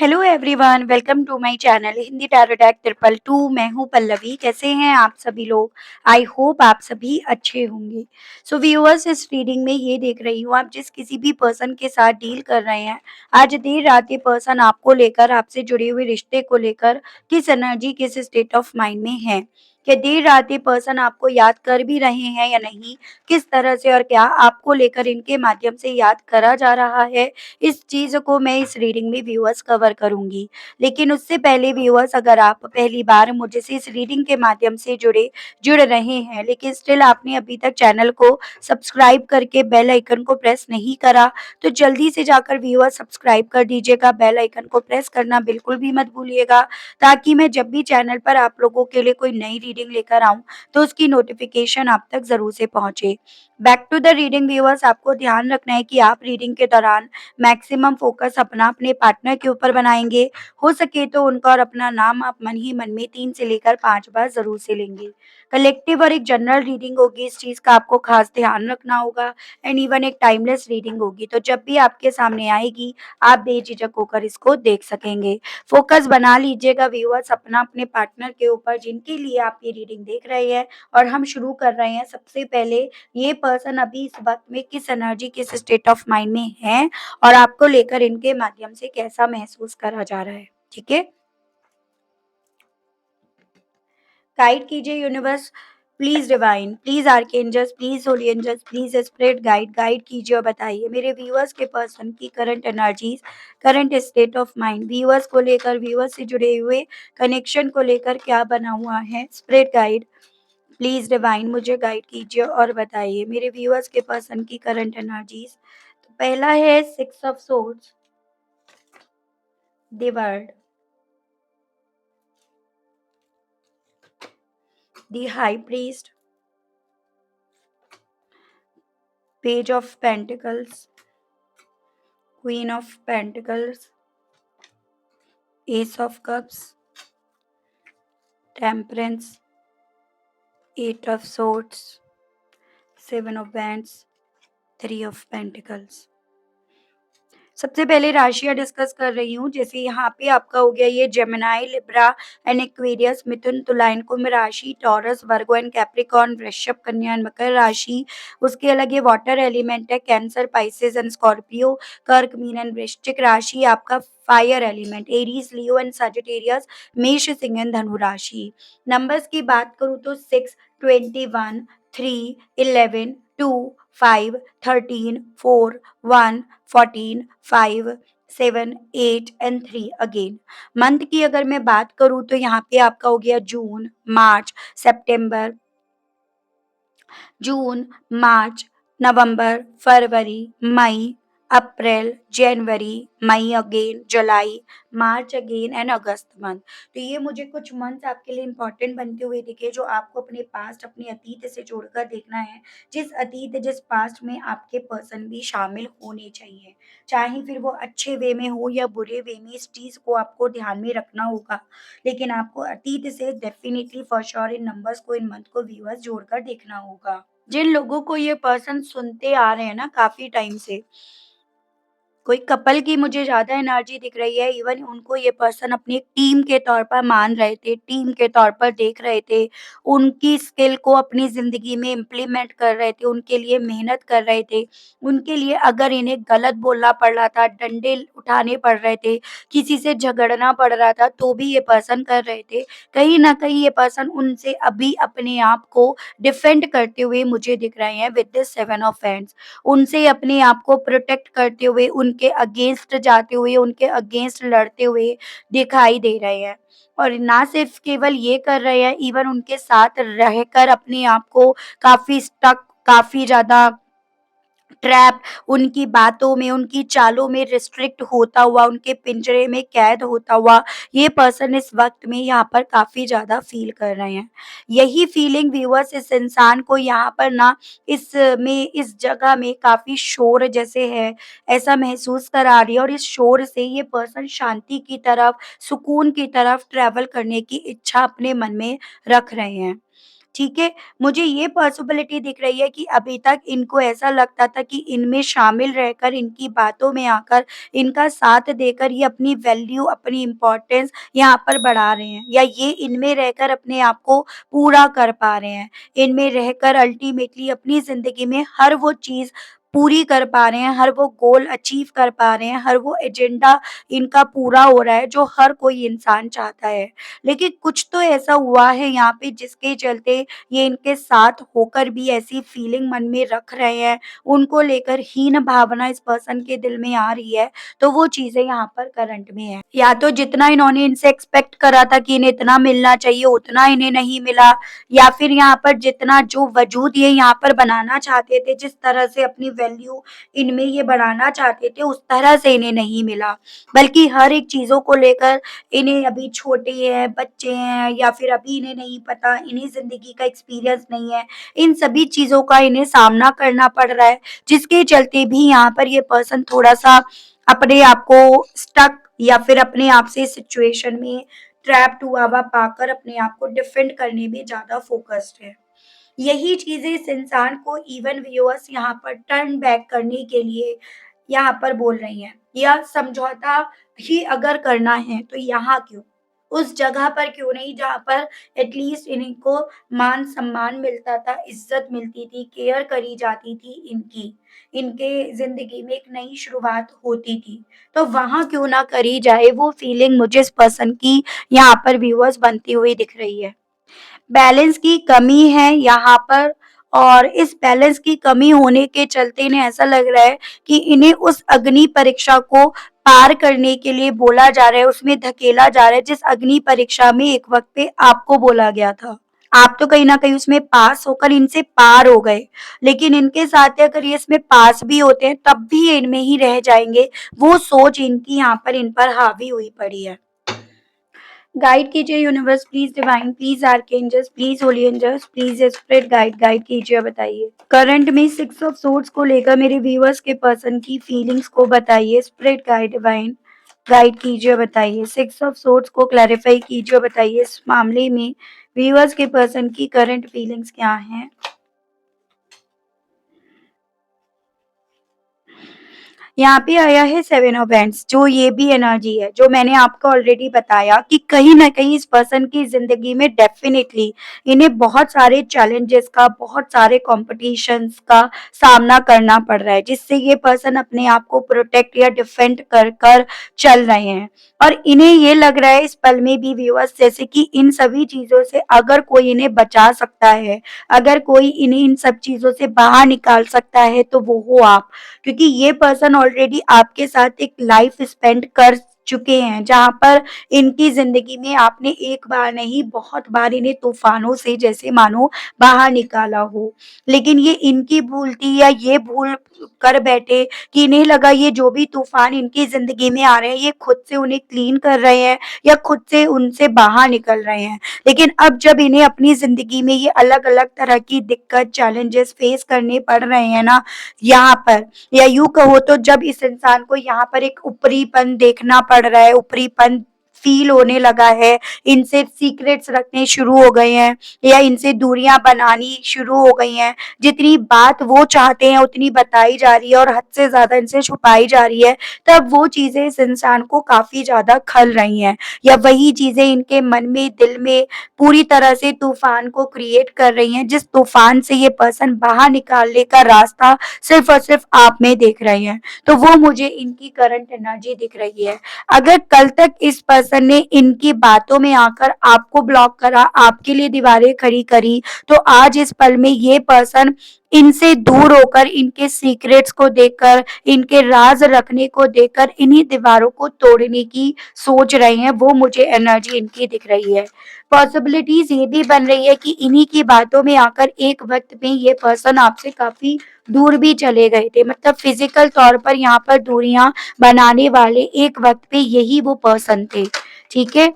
Hello everyone, welcome to my channel Hindi tarot टैक 222। मैं हूं पल्लवी। कैसे हैं आप सभी लोग? आई होप आप सभी अच्छे होंगे। सो व्यूअर्स, इस रीडिंग में ये देख रही हूँ, आप जिस किसी भी पर्सन के साथ डील कर रहे हैं, आज देर रात ये पर्सन आपको लेकर, आपसे जुड़े हुए रिश्ते को लेकर किस एनर्जी, किस स्टेट ऑफ माइंड में है, कि देर रात ये पर्सन आपको याद कर भी रहे हैं या नहीं, किस तरह से और क्या आपको लेकर इनके माध्यम से याद करा जा रहा है, इस चीज़ को मैं इस रीडिंग में व्यूअर्स कवर करूँगी। लेकिन उससे पहले व्यूअर्स, अगर आप पहली बार मुझसे इस रीडिंग के माध्यम से जुड़ रहे हैं, लेकिन स्टिल आपने अभी तक चैनल को सब्सक्राइब करके बेल आइकन को प्रेस नहीं करा, तो जल्दी से जाकर व्यूअर्स सब्सक्राइब कर दीजिएगा। बेल आइकन को प्रेस करना बिल्कुल भी मत भूलिएगा, ताकि मैं जब भी चैनल पर आप लोगों के लिए कोई नई रीडिंग लेकर आऊँ, तो उसकी नोटिफ़िकेशन आप तक ज़रूर से पहुँचे। Back to the reading viewers, आपको ध्यान रखना है कि आप रीडिंग के दौरान मैक्सिमम फोकस अपना अपने पार्टनर के ऊपर बनाएंगे। हो सके तो उनका और अपना नाम आप मन ही मन में 3 से लेकर 5 बार ज़रूर से लेंगे। कलेक्टिव और एक जनरल रीडिंग होगी, इस चीज़ का आपको खास ध्यान रखना होगा। एंड इवन एक टाइमलेस रीडिंग होगी, तो जब भी आपके सामने आएगी, आप बेझिझक होकर इसको देख सकेंगे। फोकस बना लीजिएगा व्यूअर्स अपना अपने पार्टनर के ऊपर, जिनके लिए आप ये रीडिंग देख रहे हैं। और हम शुरू कर रहे हैं। सबसे पहले, ये पर्सन अभी इस वक़्त में किस एनर्जी, किस स्टेट ऑफ माइंड में है और आपको लेकर इनके माध्यम से कैसा महसूस करा जा रहा है, ठीक है? गाइड कीजिए universe, please divine, please archangels, please holy angels, please spirit guide कीजिए और बताइए मेरे व्यूअर्स के पर्सन की current energies, current state of mind, viewers को लेकर, व्यूअर्स से जुड़े हुए कनेक्शन को लेकर क्या बना हुआ है। स्पिरिट गाइड, प्लीज़ डिवाइन मुझे गाइड कीजिए और बताइए मेरे व्यूअर्स के पर्सन की करंट एनर्जीज़। तो पहला है 6 of swords, the world, the high priest, page of pentacles, queen of pentacles, ace of cups, temperance, eight of swords, 7 of wands, 3 of pentacles. सबसे पहले राशियाँ डिस्कस कर रही हूँ। जैसे यहाँ पे आपका हो गया ये जेमिनी, लिब्रा एंड एक्वेरियस, मिथुन, तुला एंड कुंभ राशि, टॉरस, वर्गो एंड कैप्रिकॉर्न, वृषभ, कन्या एंड मकर राशि। उसके अलग ये वाटर एलिमेंट है, कैंसर, पाइसेस एंड स्कॉर्पियो, कर्क, मीन एंड वृश्चिक राशि। आपका fire element, Aries, Leo and Sagittarius, मेष, सिंह एंड धनु राशि। नंबर्स की बात करूँ तो 6, 21, 3, 11, 2, 5, 13, 4, 1, 14, 5, 7, 8 एंड 3 अगेन। मंथ की अगर मैं बात करूँ तो यहाँ पे आपका हो गया June, March, September, June, March, November, February, May, April, January, May again, July, March again and August month. तो ये मुझे कुछ मंथ्स आपके लिए इंपॉर्टेंट बनते हुए दिखे, जो आपको अपने पास्ट, अपने अतीत से जोड़कर देखना है। जिस अतीत, जिस पास्ट में आपके पर्सन भी शामिल होने चाहिए, चाहे फिर वो अच्छे वे में हो या बुरे वे में, इस चीज़ को आपको ध्यान में रखना होगा। लेकिन आपको अतीत से definitely for sure in numbers को, इन मंथ को व्यूअर्स जोड़कर देखना होगा। जिन लोगों को ये पर्सन सुनते आ रहे हैं ना काफ़ी टाइम से, कोई कपल की मुझे ज़्यादा एनर्जी दिख रही है। इवन उनको ये पर्सन अपनी एक टीम के तौर पर मान रहे थे, टीम के तौर पर देख रहे थे। उनकी स्किल को अपनी ज़िंदगी में इम्प्लीमेंट कर रहे थे, उनके लिए मेहनत कर रहे थे। उनके लिए अगर इन्हें गलत बोलना पड़ रहा था, डंडे उठाने पड़ रहे थे, किसी से झगड़ना पड़ रहा था, तो भी ये पर्सन कर रहे थे। कहीं न कहीं ये पर्सन उनसे अभी अपने आप को डिफेंड करते हुए मुझे दिख रहे हैं विद दिस 7 ऑफ हैंड्स। उनसे अपने आप को प्रोटेक्ट करते हुए, उनके अगेंस्ट जाते हुए, उनके अगेंस्ट लड़ते हुए दिखाई दे रहे हैं। और ना सिर्फ केवल ये कर रहे हैं, इवन उनके साथ रहकर अपने आप को काफ़ी स्टक, काफ़ी ज़्यादा ट्रैप, उनकी बातों में, उनकी चालों में रिस्ट्रिक्ट होता हुआ, उनके पिंजरे में कैद होता हुआ, ये पर्सन इस वक़्त में यहाँ पर काफ़ी ज़्यादा फ़ील कर रहे हैं। यही फीलिंग व्यूअर्स इस इंसान को यहाँ पर ना, इस जगह में काफ़ी शोर जैसे है, ऐसा महसूस करा रही है। और इस शोर से ये पर्सन शांति की तरफ, सुकून की तरफ ट्रैवल करने की इच्छा अपने मन में रख रहे हैं। ठीक है? मुझे ये पॉसिबिलिटी दिख रही है कि अभी तक इनको ऐसा लगता था कि इनमें शामिल रहकर, इनकी बातों में आकर, इनका साथ देकर ये अपनी वैल्यू, अपनी इम्पोर्टेंस यहाँ पर बढ़ा रहे हैं, या ये इनमें रहकर अपने आप को पूरा कर पा रहे हैं। इनमें रहकर अल्टीमेटली अपनी ज़िंदगी में हर वो चीज़ पूरी कर पा रहे हैं, हर वो गोल अचीव कर पा रहे हैं, हर वो एजेंडा इनका पूरा हो रहा है जो हर कोई इंसान चाहता है। लेकिन कुछ तो ऐसा हुआ है यहाँ पे जिसके चलते ये इनके साथ होकर भी ऐसी फीलिंग मन में रख रहे हैं, उनको लेकर हीन भावना इस पर्सन के दिल में आ रही है, तो वो चीज़ें यहाँ पर करंट में है। या तो जितना इन्होंने इनसे एक्सपेक्ट करा था कि इन्हें इतना मिलना चाहिए, उतना इन्हें नहीं मिला, या फिर यहाँ पर जितना जो वजूद ये यहाँ पर बनाना चाहते थे, जिस तरह से अपनी वैल्यू इनमें ये बढ़ाना चाहते थे, उस तरह से इन्हें नहीं मिला। बल्कि हर एक चीज़ों को लेकर इन्हें अभी छोटे हैं, बच्चे हैं, या फिर अभी इन्हें नहीं पता, इन्हें ज़िंदगी का एक्सपीरियंस नहीं है, इन सभी चीज़ों का इन्हें सामना करना पड़ रहा है, जिसके चलते भी यहाँ पर ये पर्सन थोड़ा-सा अपने आप को स्टक, या फिर अपने आप से सिचुएशन में ट्रैप्ड हुआ हुआ पाकर अपने आप को डिफेंड करने में ज़्यादा फ़ोकस्ड है। यही चीज़ें इस इंसान को इवन व्यूअर्स यहाँ पर टर्न बैक करने के लिए यहाँ पर बोल रही हैं, या समझौता ही अगर करना है तो यहाँ क्यों? उस जगह पर क्यों नहीं जहाँ पर एटलीस्ट इनको मान-सम्मान मिलता था, इज़्ज़त मिलती थी, केयर करी जाती थी इनकी। इनके ज़िंदगी में एक नई शुरुआत होती थी। तो वहाँ क्यों ना करी जाए, वो फीलिंग मुझे इस पर्सन की यहाँ पर व्यूअर्स बनती हुई दिख रही है। बैलेंस की कमी है यहाँ पर, और इस बैलेंस की कमी होने के चलते इन्हें ऐसा लग रहा है कि इन्हें उस अग्नि परीक्षा को पार करने के लिए बोला जा रहा है, उसमें धकेला जा रहा है जिस अग्नि परीक्षा में एक वक़्त पे आपको बोला गया था। आप तो कहीं न कहीं उसमें पास होकर इनसे पार हो गए, लेकिन इनके साथ अगर ये इसमें पास भी होते हैं तब भी ये इनमें ही रह जाएँगे, वो सोच इनकी यहाँ पर इन पर हावी हुई पड़ी है। गाइड कीजिए universe, please divine, please archangels, please holy angels, please spirit guide guide कीजिए, बताइए। करंट में 6 ऑफ सोर्ड्स को लेकर मेरे व्यूअर्स के पर्सन की फीलिंग्स को बताइए। स्पिरिट गाइड डिवाइन गाइड कीजिए, बताइए। 6 ऑफ सोर्ड्स को क्लैरिफाई कीजिए, बताइए इस मामले में व्यूअर्स के पर्सन की करंट फीलिंग्स क्या हैं। यहाँ पे आया है 7 ऑफ हैंड्स, जो ये भी एनर्जी है, जो मैंने आपको ऑलरेडी बताया कि कहीं न कहीं इस पर्सन की ज़िंदगी में डेफ़िनिटली इन्हें बहुत सारे चैलेंजेस का, बहुत सारे कॉम्पिटिशन्स का सामना करना पड़ रहा है, जिससे ये पर्सन अपने आप को प्रोटेक्ट या डिफेंड कर चल रहे हैं। और इन्हें ये लग रहा है इस पल में भी व्यूअर्स, जैसे कि इन सभी चीज़ों से अगर कोई इन्हें बचा सकता है, अगर कोई इन्हें इन सब चीज़ों से बाहर निकाल सकता है, तो वो हो आप। क्योंकि ये पर्सन ऑलरेडी आपके साथ एक लाइफ स्पेंड कर चुके हैं, जहाँ पर इनकी ज़िंदगी में आपने एक बार नहीं बहुत बार इन्हें तूफ़ानों से जैसे मानो बाहर निकाला हो। लेकिन ये इनकी भूल थी, या ये भूल कर बैठे कि इन्हें लगा ये जो भी तूफ़ान इनकी ज़िंदगी में आ रहे हैं, ये खुद से उन्हें क्लीन कर रहे हैं, या खुद से उनसे बाहर निकल रहे हैं। लेकिन अब जब इन्हें अपनी ज़िंदगी में ये अलग-अलग तरह की दिक्कत, चैलेंजेस फेस करने पड़ रहे हैं ना, यहाँ पर, या यूँ कहो तो जब इस इंसान को यहाँ पर एक ऊपरीपन देखना पड़ रहा है, ऊपरीपन फ़ील होने लगा है, इनसे सीक्रेट्स रखने शुरू हो गए हैं, या इनसे दूरियाँ बनानी शुरू हो गई हैं। जितनी बात वो चाहते हैं उतनी बताई जा रही है और हद से ज़्यादा इनसे छुपाई जा रही है, तब वो चीज़ें इस इंसान को काफ़ी ज़्यादा खल रही हैं, या वही चीज़ें इनके मन में, दिल में पूरी तरह से तूफ़ान को क्रिएट कर रही हैं, जिस तूफ़ान से ये पर्सन बाहर निकालने का रास्ता सिर्फ़ और सिर्फ़ आप में देख रहे हैं। तो वो मुझे इनकी करंट एनर्जी दिख रही है। अगर कल तक इस पर्सन ने इनकी बातों में आकर आपको ब्लॉक करा, आपके लिए दीवारें खड़ी करी, तो आज इस पल में ये पर्सन इनसे दूर होकर, इनके सीक्रेट्स को देखकर, इनके राज़ रखने को देखकर इन्हीं दीवारों को तोड़ने की सोच रहे हैं, वो मुझे एनर्जी इनकी दिख रही है। पॉसिबिलिटीज़ ये भी बन रही है कि इन्हीं की बातों में आकर एक वक़्त में ये पर्सन आपसे काफ़ी दूर भी चले गए थे, मतलब फिजिकल तौर पर यहाँ पर दूरियां बनाने वाले एक वक्त पे यही वो पर्सन थे। ठीक है,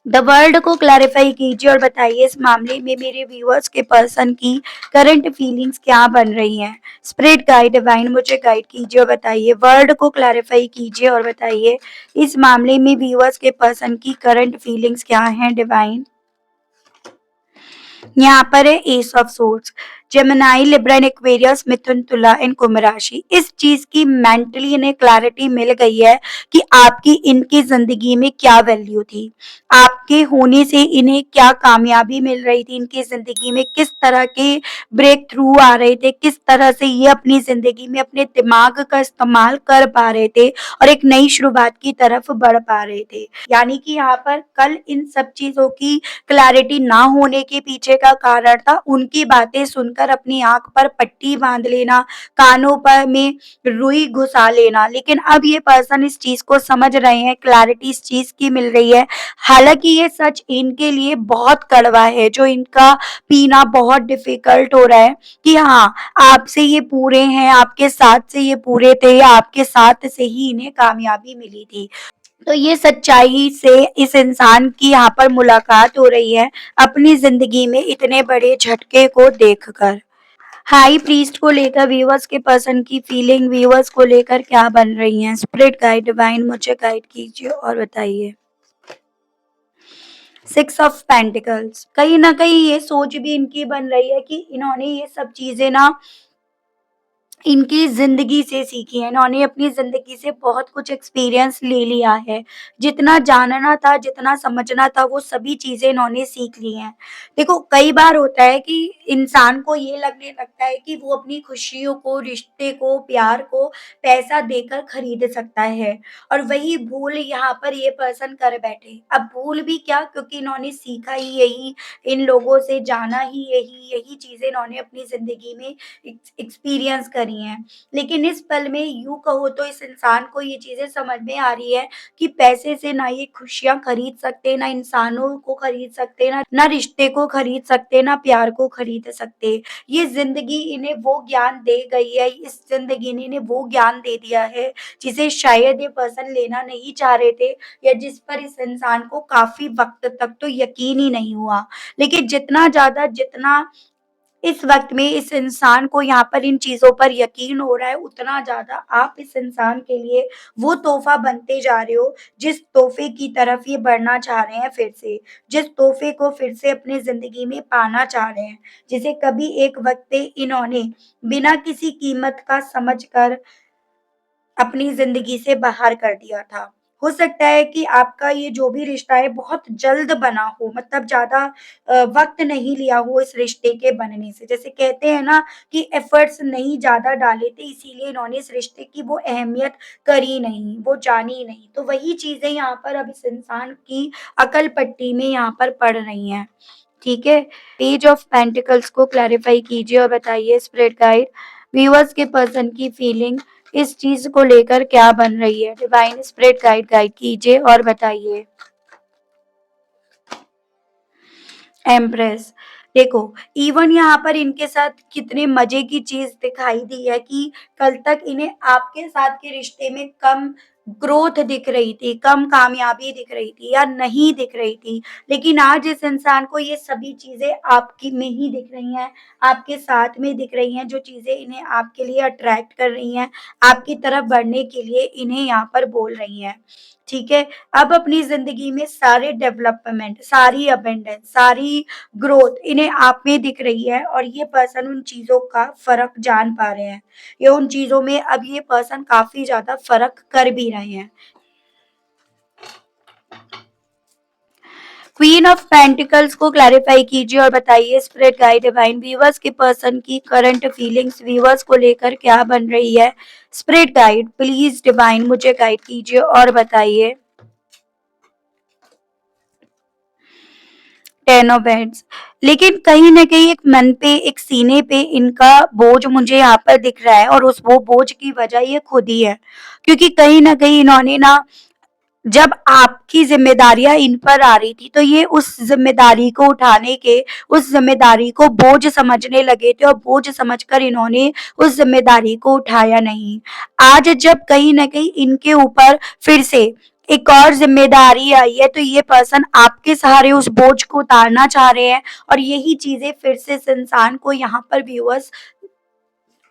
द वर्ल्ड को क्लैरिफाई कीजिए और बताइए इस मामले में मेरे व्यूअर्स के पर्सन की करंट फीलिंग्स क्या बन रही हैं। स्पिरिट गाइड डिवाइन मुझे गाइड कीजिए और बताइए, वर्ल्ड को क्लैरिफाई कीजिए और बताइए इस मामले में व्यूअर्स के पर्सन की करंट फीलिंग्स क्या हैं डिवाइन। यहाँ पर है ace of swords, Gemini, Libra and Aquarius, मिथुन, तुला एंड कुंभ राशि। इस चीज की मेंटली इन्हें क्लैरिटी मिल गई है कि आपकी इनकी जिंदगी में क्या वैल्यू थी, आपके होने से इन्हें क्या कामयाबी मिल रही थी, इनकी जिंदगी में किस तरह के ब्रेक थ्रू आ रहे थे, किस तरह से ये अपनी जिंदगी में अपने दिमाग का इस्तेमाल कर पा रहे थे और एक नई शुरुआत की तरफ बढ़ पा रहे थे। यानी कि यहाँ पर कल इन सब चीजों की क्लैरिटी ना होने के पीछे का कारण था उनकी बातें सुनकर अपनी आंख पर पट्टी बांध लेना, कानों पर में रुई घुसा लेना। लेकिन अब ये पर्सन इस चीज को समझ रहे हैं, क्लैरिटी इस चीज की मिल रही है। हालांकि ये सच इनके लिए बहुत कड़वा है, जो इनका पीना बहुत डिफिकल्ट हो रहा है कि हाँ, आपसे ये पूरे हैं, आपके साथ से ये पूरे थे, या आपके साथ से ही इन्हें कामयाबी मिली थी। तो ये सच्चाई से इस इंसान की यहाँ पर मुलाकात हो रही है अपनी जिंदगी में इतने बड़े झटके को देखकर। हाई प्रीस्ट को लेकर व्यूअर्स के पर्सन की फीलिंग, व्यूअर्स को लेकर क्या बन रही है, स्पिरिट गाइड डिवाइन मुझे गाइड कीजिए और बताइए। सिक्स ऑफ पेंटिकल्स, कहीं ना कहीं ये सोच भी इनकी बन रही है कि इन्होंने ये सब चीजें ना इनकी ज़िंदगी से सीखी है। इन्होंने अपनी ज़िंदगी से बहुत कुछ एक्सपीरियंस ले लिया है। जितना जानना था, जितना समझना था, वो सभी चीज़ें इन्होंने सीख ली हैं। देखो, कई बार होता है कि इंसान को ये लगने लगता है कि वो अपनी खुशियों को, रिश्ते को, प्यार को पैसा देकर खरीद सकता है, और वही भूल यहाँ पर ये पर्सन कर बैठे। अब भूल भी क्या, क्योंकि इन्होंने सीखा ही यही, इन लोगों से जाना ही यही, यही चीज़ें इन्होंने अपनी ज़िंदगी में एक्सपीरियंस करी हैं। लेकिन इस पल में यूँ कहो तो इस इंसान को ये चीज़ें समझ में आ रही है कि पैसे से ना ये खुशियाँ खरीद सकते, ना इंसानों को खरीद सकते, ना रिश्ते को खरीद सकते, ना प्यार को खरीद सकते। ये ज़िंदगी इन्हें वो ज्ञान दे गई है, इस ज़िंदगी ने इन्हें वो ज्ञान दे दिया है, जिसे शायद ये पर्सन लेना नहीं चाह रहे थे, या जिस पर इस इंसान को काफ़ी वक़्त तक तो यकीन ही नहीं हुआ। लेकिन जितना इस वक़्त में इस इंसान को यहाँ पर इन चीज़ों पर यकीन हो रहा है, उतना ज़्यादा आप इस इंसान के लिए वो तोहफ़ा बनते जा रहे हो, जिस तोहफ़े की तरफ ये बढ़ना चाह रहे हैं फिर से, जिस तोहफ़े को फिर से अपनी ज़िंदगी में पाना चाह रहे हैं, जिसे कभी एक वक़्त पे इन्होंने बिना किसी कीमत का समझकर अपनी ज़िंदगी से बाहर कर दिया था। हो सकता है कि आपका ये जो भी रिश्ता है बहुत जल्द बना हो, मतलब ज़्यादा वक़्त नहीं लिया हो इस रिश्ते के बनने से। जैसे कहते हैं ना कि एफ़र्ट्स नहीं ज़्यादा डाले थे, इसीलिए इन्होंने इस रिश्ते की वो अहमियत करी नहीं, वो जानी नहीं। तो वही चीज़ें यहाँ पर अब इस इंसान की अकल पट्टी में यहाँ पर पड़ रही हैं। ठीक है? पेज ऑफ पेंटिकल्स को क्लैरिफ़ाई कीजिए और बताइए स्पिरिट गाइड, व्यूअर्स के पर्सन की फीलिंग इस चीज़ को लेकर क्या बन रही है? डिवाइन स्पिरिट गाइड गाइड कीजिए और बताइए। एम्प्रेस, देखो, इवन यहाँ पर इनके साथ कितने मजे की चीज दिखाई दी है कि कल तक इन्हें आपके साथ के रिश्ते में कम ग्रोथ दिख रही थी, कम कामयाबी दिख रही थी या नहीं दिख रही थी, लेकिन आज इस इंसान को ये सभी चीजें आपकी में ही दिख रही हैं, आपके साथ में दिख रही हैं, जो चीजें इन्हें आपके लिए अट्रैक्ट कर रही हैं, आपकी तरफ बढ़ने के लिए इन्हें यहाँ पर बोल रही हैं। ठीक है? अब अपनी ज़िंदगी में सारे डेवलपमेंट, सारी अबंडेंस, सारी ग्रोथ इन्हें आप में दिख रही है, और ये पर्सन उन चीज़ों का फ़र्क जान पा रहे हैं। ये उन चीज़ों में अब ये पर्सन काफ़ी ज़्यादा फ़र्क कर भी रहे हैं। क्वीन ऑफ पेंटिकल्स को क्लैरिफाई कीजिए और बताइए स्पिरिट गाइड डिवाइन, व्यूअर्स के पर्सन की करंट फीलिंग्स व्यूअर्स को लेकर क्या बन रही है। स्पिरिट गाइड प्लीज डिवाइन मुझे गाइड कीजिए और बताइए। 10 ऑफ हेड्स, लेकिन कहीं न कहीं एक मन पे, एक सीने पे इनका बोझ मुझे यहाँ पर दिख रहा है, और उस वो बोझ की वजह ये खुद ही है। क्योंकि कहीं न कहीं इन्होंने ना, जब आपकी ज़िम्मेदारियाँ इन पर आ रही थी, तो ये उस ज़िम्मेदारी को उठाने के, उस ज़िम्मेदारी को बोझ समझने लगे थे, और बोझ समझकर इन्होंने उस ज़िम्मेदारी को उठाया नहीं। आज जब कहीं न कहीं इनके ऊपर फिर से एक और ज़िम्मेदारी आई है, तो ये पर्सन आपके सहारे उस बोझ को उतारना चाह रहे हैं, और यही चीज़ें फिर से इस इंसान को यहाँ पर व्यूअर्स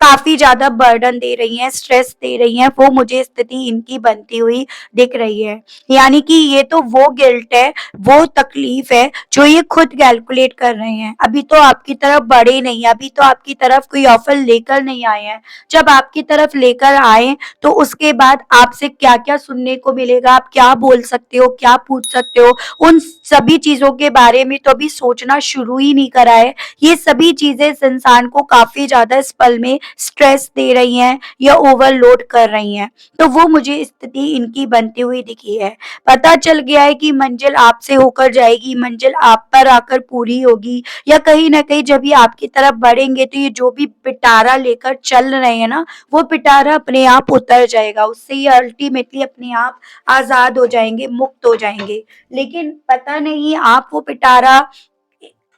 काफ़ी ज़्यादा बर्डन दे रही हैं, स्ट्रेस दे रही हैं, वो मुझे स्थिति इनकी बनती हुई दिख रही है। यानी कि ये तो वो गिल्ट है, वो तकलीफ़ है जो ये खुद कैलकुलेट कर रहे हैं। अभी तो आपकी तरफ बढ़े नहीं, अभी तो आपकी तरफ कोई ऑफ़र लेकर नहीं आए हैं। जब आपकी तरफ लेकर आएँ तो उसके बाद आपसे क्या-क्या सुनने को मिलेगा, आप क्या बोल सकते हो, क्या पूछ सकते हो, उन सभी चीज़ों के बारे में तो अभी सोचना शुरू ही नहीं करा है। ये सभी चीज़ें इस इंसान को काफ़ी ज़्यादा इस पल में स्ट्रेस दे रही हैं या ओवरलोड कर रही हैं। तो वो मुझे स्थिति इनकी बनती हुई दिखी है। पता चल गया है कि मंजिल आपसे होकर जाएगी, मंजिल आप पर आकर पूरी होगी या कहीं न कहीं जब ये आपकी तरफ बढ़ेंगे तो ये जो भी पिटारा लेकर चल रहे हैं ना, वो पिटारा अपने आप उतर जाएगा। उससे ये अल्टीमेटली अपने आप आज़ाद हो जाएँगे, मुक्त हो जाएँगे। लेकिन पता नहीं आप वो पिटारा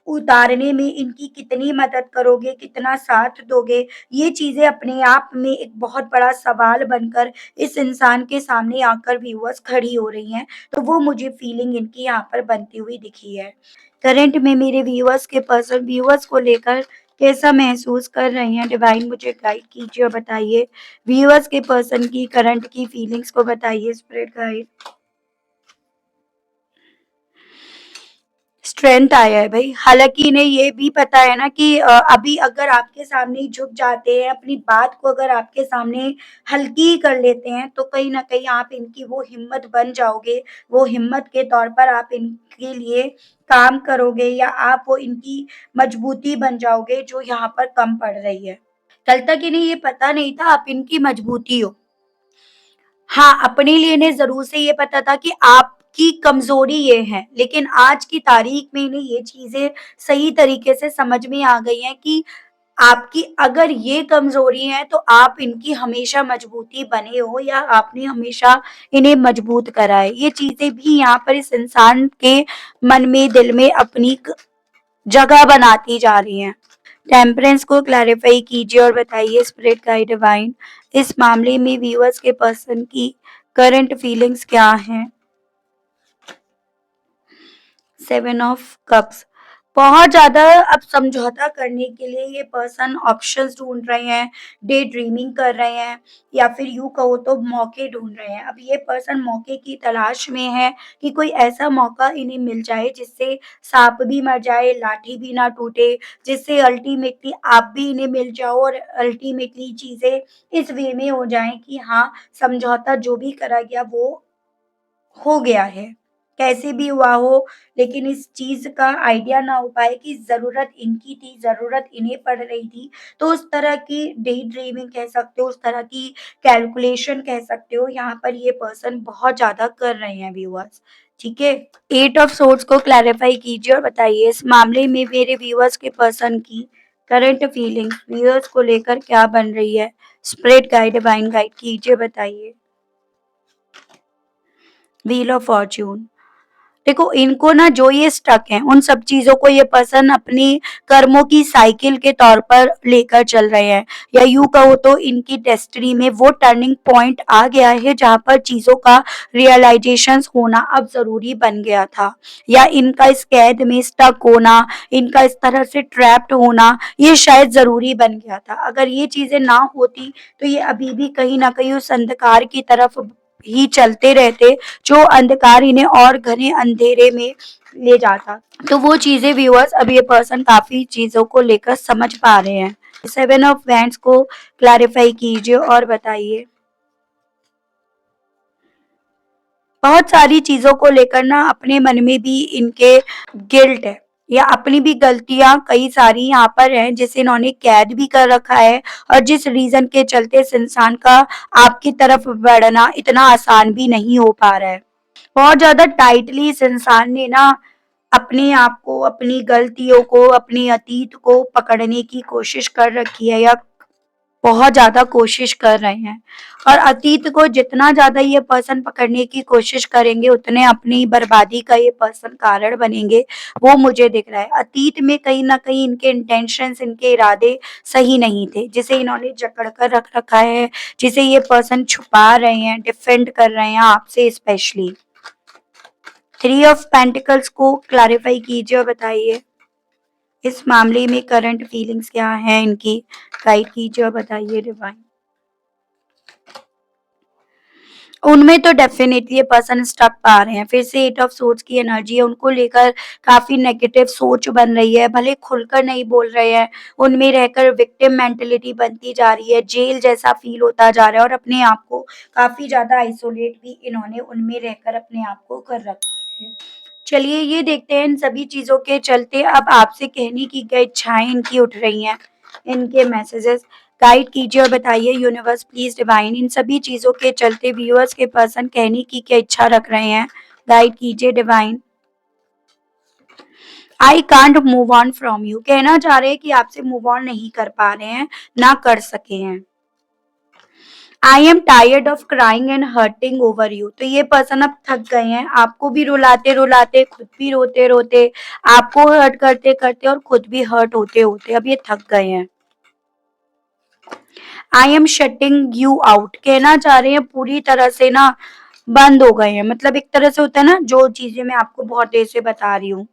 उतारने में इनकी कितनी मदद करोगे, कितना साथ दोगे, ये चीज़ें अपने आप में एक बहुत बड़ा सवाल बनकर इस इंसान के सामने आकर व्यूअर्स खड़ी हो रही हैं। तो वो मुझे फीलिंग इनकी यहाँ पर बनती हुई दिखी है। करंट में मेरे व्यूअर्स को लेकर कैसा महसूस कर रही हैं? डिवाइन मुझे गाइड कीजिए और बताइए। व्यूअर्स के पर्सन की करंट की फीलिंग्स को बताइए स्पिरिट गाइड। स्ट्रेंथ आया है भाई। हालाँकि इन्हें ये भी पता है ना कि अभी अगर आपके सामने झुक जाते हैं, अपनी बात को अगर आपके सामने हल्की कर लेते हैं, तो कहीं न कहीं आप इनकी वो हिम्मत बन जाओगे। वो हिम्मत के तौर पर आप इनके लिए काम करोगे या आप वो इनकी मजबूती बन जाओगे, जो यहाँ पर कम पड़ रही है। कल तक इन्हें ये पता नहीं था आप इनकी मजबूती हो। हाँ, अपने लिए इन्हें ज़रूर से ये पता था कि आपकी कमज़ोरी ये है, लेकिन आज की तारीख में इन्हें ये चीज़ें सही तरीके से समझ में आ गई हैं कि आपकी अगर ये कमज़ोरी है, तो आप इनकी हमेशा मजबूती बने हो या आपने हमेशा इन्हें मजबूत करा है। ये चीज़ें भी यहाँ पर इस इंसान के मन में, दिल में अपनी क जगह बनाती जा रही हैं। टेम्परेंस को क्लैरिफ़ाई कीजिए और बताइए स्पिरिट गाइड डिवाइन, इस मामले में व्यूअर्स के पर्सन की करंट फीलिंग्स क्या हैं? 7 ऑफ कप्स। बहुत ज़्यादा अब समझौता करने के लिए ये पर्सन ऑप्शंस ढूँढ रहे हैं, डे ड्रीमिंग कर रहे हैं या फिर यूँ कहो तो मौके ढूँढ रहे हैं। अब ये पर्सन मौके की तलाश में है कि कोई ऐसा मौका इन्हें मिल जाए जिससे साँप भी मर जाए, लाठी भी ना टूटे, जिससे अल्टीमेटली आप भी इन्हें मिल जाओ और अल्टीमेटली चीज़ें इस वे में हो जाएँ कि हाँ, समझौता जो भी करा गया वो हो गया है। कैसे भी हुआ हो, लेकिन इस चीज़ का आइडिया ना हो पाए कि ज़रूरत इनकी थी, ज़रूरत इन्हें पड़ रही थी। तो उस तरह की डे ड्रीमिंग कह सकते हो, उस तरह की कैलकुलेशन कह सकते हो, यहाँ पर ये पर्सन बहुत ज़्यादा कर रहे हैं व्यूअर्स, ठीक है? 8 ऑफ सोर्ड्स को क्लैरिफ़ाई कीजिए और बताइए इस मामले में मेरे व्यूअर्स के पर्सन की करंट फीलिंग्स व्यूअर्स को लेकर क्या बन रही है? स्पिरिट गाइड, डिवाइन गाइड कीजिए, बताइए। Wheel of Fortune. देखो इनको ना जो ये स्टक हैं उन सब चीज़ों को ये पर्सन अपनी कर्मों की साइकिल के तौर पर लेकर चल रहे हैं या यूँ कहो तो इनकी डेस्टिनी में वो टर्निंग पॉइंट आ गया है जहाँ पर चीज़ों का रियलाइज़ेशंस होना अब ज़रूरी बन गया था या इनका इस कैद में स्टक होना, इनका इस तरह से ट्रैप्ड होना ये शायद ज़रूरी बन गया था। अगर ये चीज़ें ना होती तो ये अभी भी कहीं न कहीं उस अंधकार की तरफ ही चलते रहते जो अंधकार इन्हें और घने अंधेरे में ले जाता। तो वो चीज़ें व्यूअर्स अब ये पर्सन काफ़ी चीज़ों को लेकर समझ पा रहे हैं। 7 ऑफ वैंड्स को क्लैरिफ़ाई कीजिए और बताइए। बहुत सारी चीज़ों को लेकर ना अपने मन में भी इनके गिल्ट है या अपनी भी गलतियाँ कई सारी यहाँ पर हैं जिसे इन्होंने कैद भी कर रखा है और जिस रीज़न के चलते इस इंसान का आपकी तरफ बढ़ना इतना आसान भी नहीं हो पा रहा है। बहुत ज़्यादा टाइटली इस इंसान ने ना अपने आप को, अपनी गलतियों को, अपने अतीत को पकड़ने की कोशिश कर रखी है या बहुत ज़्यादा कोशिश कर रहे हैं और अतीत को जितना ज़्यादा ये पर्सन पकड़ने की कोशिश करेंगे, उतने अपनी बर्बादी का ये पर्सन कारण बनेंगे, वो मुझे दिख रहा है। अतीत में कहीं न कहीं इनके इंटेंशंस, इनके इरादे सही नहीं थे, जिसे इन्होंने जकड़ कर रख रखा है, जिसे ये पर्सन छुपा रहे हैं, डिफेंड कर रहे हैं आपसे स्पेशली। 3 ऑफ पेंटिकल्स को क्लैरिफाई कीजिए और बताइए। इस मामले में करंट फीलिंग्स क्या हैं इनकी? गाइड कीजिए और बताइए डिवाइन। उनमें तो डेफ़िनेटली ये पर्सन स्टक पा रहे हैं। फिर से एट ऑफ सोर्ड्स की एनर्जी है, उनको लेकर काफ़ी नेगेटिव सोच बन रही है, भले खुलकर नहीं बोल रहे हैं, उनमें रहकर विक्टिम मेंटालिटी बनती जा रही है, जेल जैसा फ़ील होता जा रहा है और अपने आप को काफ़ी ज़्यादा आइसोलेट भी इन्होंने उनमें रहकर अपने आप को कर रखा है। चलिए ये देखते हैं इन सभी चीज़ों के चलते अब आपसे कहने की क्या इच्छाएँ इनकी उठ रही हैं, इनके मैसेजेस गाइड कीजिए और बताइए यूनिवर्स प्लीज़ डिवाइन इन सभी चीज़ों के चलते व्यूअर्स के पर्सन कहने की क्या इच्छा रख रहे हैं, गाइड कीजिए divine. I can't move on from you कहना चाह रहे हैं कि आपसे मूव ऑन नहीं कर पा रहे हैं, ना कर सके हैं। I am tired of crying and hurting over you तो ये पर्सन अब थक गए हैं आपको भी रुलाते रुलाते खुद भी रोते रोते आपको हर्ट करते करते और खुद भी हर्ट होते होते अब ये थक गए हैं। I am shutting you out कहना चाह रहे हैं पूरी तरह से ना बंद हो गए हैं मतलब एक तरह से होता है ना जो चीजें मैं आपको बहुत देर से बता रही हूँ।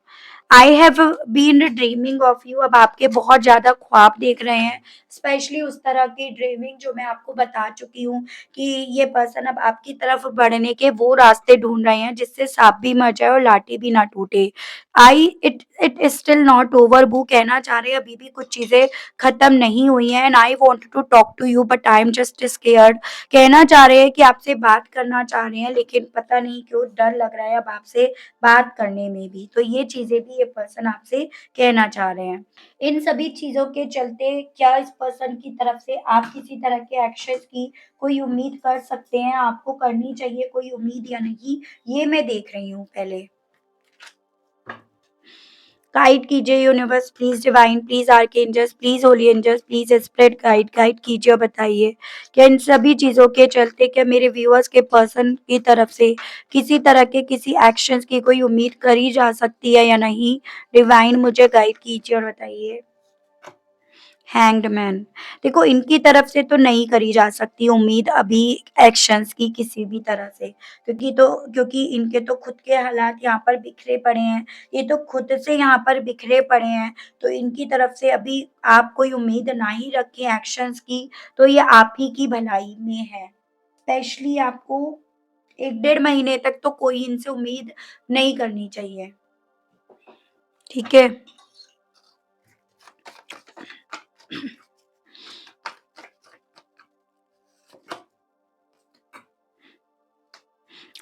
I have been dreaming of you अब आपके बहुत ज्यादा ख्वाब देख रहे हैं स्पेशली उस तरह की ड्रीमिंग जो मैं आपको बता चुकी हूँ कि ये पर्सन अब आपकी तरफ बढ़ने के वो रास्ते ढूंढ रहे हैं जिससे सांप भी मर जाए और लाठी भी ना टूटे। I it it is still not over वो कहना चाह रहे हैं अभी भी कुछ चीजें खत्म नहीं हुई हैं and I wanted to talk to you but I am just scared कहना चाह रहे हैं कि आपसे बात करना चाह रहे हैं लेकिन पता नहीं क्यों डर लग रहा है अब आपसे बात करने में भी तो ये चीजें भी ये पर्सन आपसे कहना चाह रहे हैं। इन सभी चीजों के चलते क्या इस पर्सन की तरफ से आप किसी तरह के एक्शन की कोई उम्मीद कर सकते हैं आपको करनी चाहिए कोई उम्मीद या नहीं ये मैं देख रही हूँ पहले। गाइड कीजिए universe please divine please archangels please holy angels please spread guide guide कीजिए और बताइए क्या इन सभी चीज़ों के चलते क्या मेरे व्यूअर्स के पर्सन की तरफ से किसी तरह के किसी एक्शंस की कोई उम्मीद करी जा सकती है या नहीं डिवाइन मुझे गाइड कीजिए और बताइए। हैंग्ड मैन देखो इनकी तरफ से तो नहीं करी जा सकती उम्मीद अभी एक्शंस की किसी भी तरह से क्योंकि इनके तो खुद के हालात यहाँ पर बिखरे पड़े हैं ये तो खुद से यहाँ पर बिखरे पड़े हैं तो इनकी तरफ से अभी आप कोई उम्मीद ना ही रखें एक्शंस की तो ये आप ही की भलाई में है स्पेशली आपको 1 डेढ़ महीने तक तो कोई इनसे उम्मीद नहीं करनी चाहिए। ठीक है।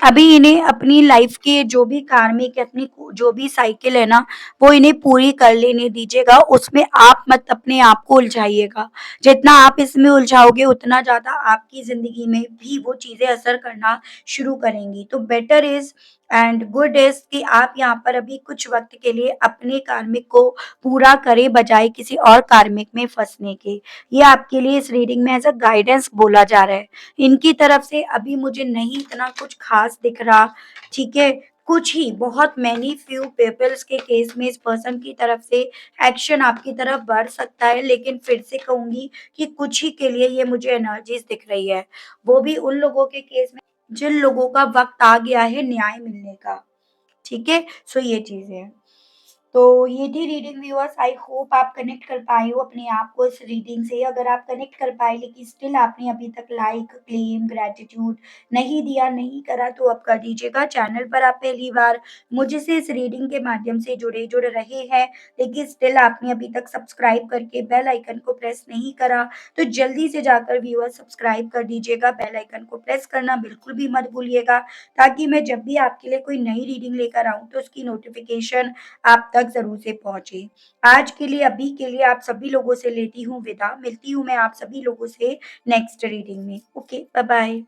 अभी इन्हें अपनी लाइफ के जो भी कार्मिक अपनी जो भी साइकिल है ना वो इन्हें पूरी कर लेने दीजिएगा उसमें आप मत अपने आप को उलझाइएगा जितना आप इसमें उलझाओगे उतना ज्यादा आपकी जिंदगी में भी वो चीजें असर करना शुरू करेंगी तो better is and good is कि आप यहाँ पर अभी कुछ वक्त के लिए अपने कार्मिक को पूरा करें बजाय किसी और कार्मिक में फंसने के। ये आपके लिए इस रीडिंग में एज अ गाइडेंस बोला जा रहा है। इनकी तरफ से अभी मुझे नहीं इतना कुछ खास दिख रहा। ठीक है। कुछ ही बहुत मैनी फ्यू पीपल्स के केस में इस पर्सन की तरफ से एक्शन आपकी तरफ बढ़ सकता है लेकिन फिर से कहूंगी कि कुछ ही के लिए ये मुझे एनर्जीज दिख रही है वो भी उन लोगों के केस में जिन लोगों का वक्त आ गया है न्याय मिलने का। ठीक है। सो ये चीजें हैं। तो ये थी रीडिंग व्यूअर्स आई होप आप कनेक्ट कर पाए हो अपने आप को इस रीडिंग से अगर आप कनेक्ट कर पाए लेकिन स्टिल आपने अभी तक लाइक क्लेम ग्रेटिट्यूड नहीं दिया नहीं करा तो अब कर दीजिएगा। चैनल पर आप पहली बार मुझे से इस रीडिंग के माध्यम से जुड़ रहे हैं लेकिन स्टिल आपने अभी तक सब्सक्राइब करके बेल आइकन को प्रेस नहीं करा तो जल्दी से जाकर व्यूअर्स सब्सक्राइब कर दीजिएगा बेल आइकन को प्रेस करना बिल्कुल भी मत भूलिएगा ताकि मैं जब भी आपके लिए कोई नई रीडिंग लेकर आऊँ तो उसकी नोटिफिकेशन आप तक ज़रूर से पहुँचे। आज के लिए अभी के लिए आप सभी लोगों से लेती हूँ विदा, मिलती हूँ मैं आप सभी लोगों से नेक्स्ट रीडिंग में। Okay, bye bye.